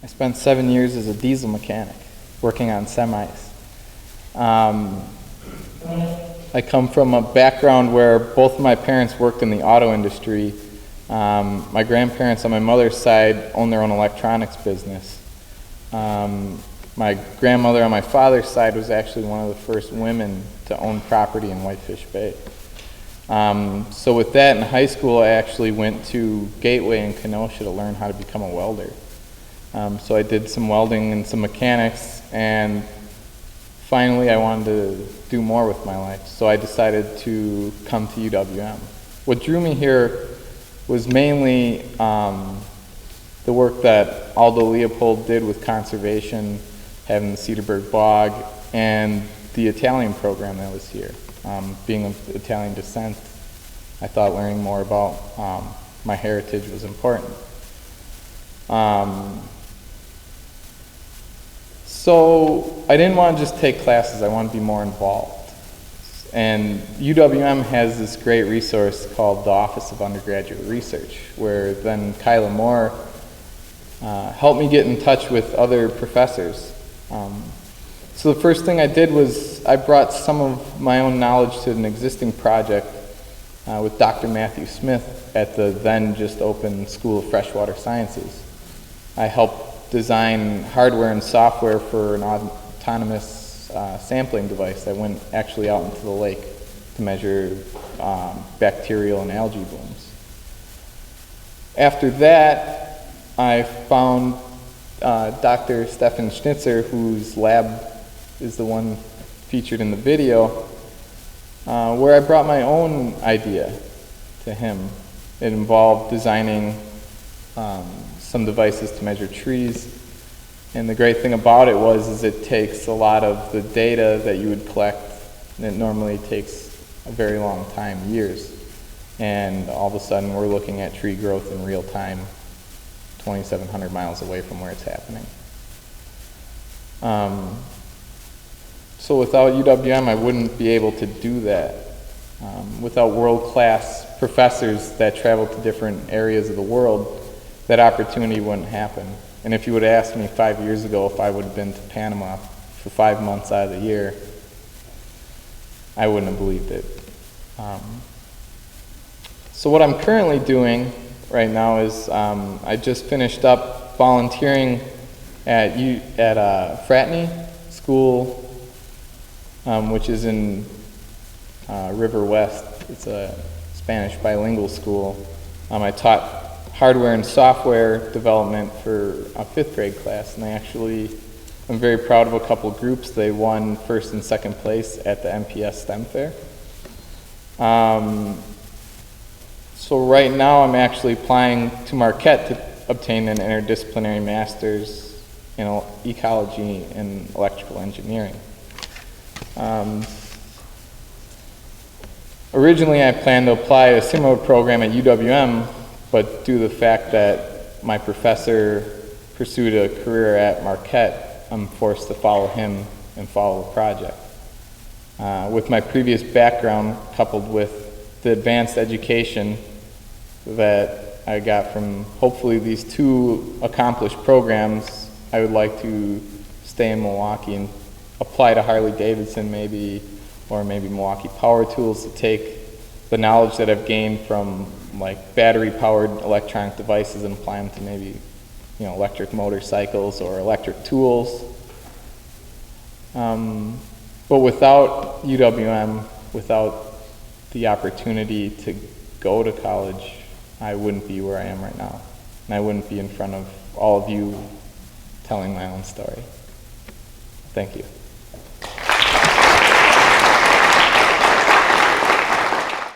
I spent 7 years as a diesel mechanic, working on semis. I come from a background where both of my parents worked in the auto industry. My grandparents on my mother's side owned their own electronics business. My grandmother on my father's side was actually one of the first women to own property in Whitefish Bay. So with that, in high school, I actually went to Gateway in Kenosha to learn how to become a welder. So I did some welding and some mechanics, and finally I wanted to do more with my life. So I decided to come to UWM. What drew me here was mainly the work that Aldo Leopold did with conservation, having the Cedarburg Bog, and the Italian program that was here. Being of Italian descent, I thought learning more about my heritage was important. So I didn't want to just take classes, I wanted to be more involved. And UWM has this great resource called the Office of Undergraduate Research, where then Kyla Moore helped me get in touch with other professors. So the first thing I did was I brought some of my own knowledge to an existing project with Dr. Matthew Smith at the then just open School of Freshwater Sciences. I helped design hardware and software for an autonomous sampling device that went actually out into the lake to measure bacterial and algae blooms. After that, I found Dr. Stefan Schnitzer, whose lab is the one featured in the video, where I brought my own idea to him. It involved designing some devices to measure trees, and the great thing about it is it takes a lot of the data that you would collect, and it normally takes a very long time, years, and all of a sudden we're looking at tree growth in real time 2,700 miles away from where it's happening. So without UWM, I wouldn't be able to do that. Without world-class professors that travel to different areas of the world, that opportunity wouldn't happen. And if you would have asked me 5 years ago if I would have been to Panama for 5 months out of the year, I wouldn't have believed it. So what I'm currently doing right now is I just finished up volunteering at Fratney School, which is in River West. It's a Spanish bilingual school. I taught hardware and software development for a 5th grade class, and I'm very proud of a couple groups. They won 1st and 2nd place at the MPS STEM Fair. So right now I'm actually applying to Marquette to obtain an interdisciplinary master's in ecology and electrical engineering. Originally I planned to apply a similar program at UWM, but due to the fact that my professor pursued a career at Marquette, I'm forced to follow him and follow the project. With my previous background coupled with the advanced education that I got from hopefully these 2 accomplished programs, I would like to stay in Milwaukee and apply to Harley-Davidson maybe, or maybe Milwaukee Power Tools, to take the knowledge that I've gained from like battery-powered electronic devices and apply them to maybe electric motorcycles or electric tools. But without UWM, without the opportunity to go to college, I wouldn't be where I am right now. And I wouldn't be in front of all of you telling my own story. Thank you.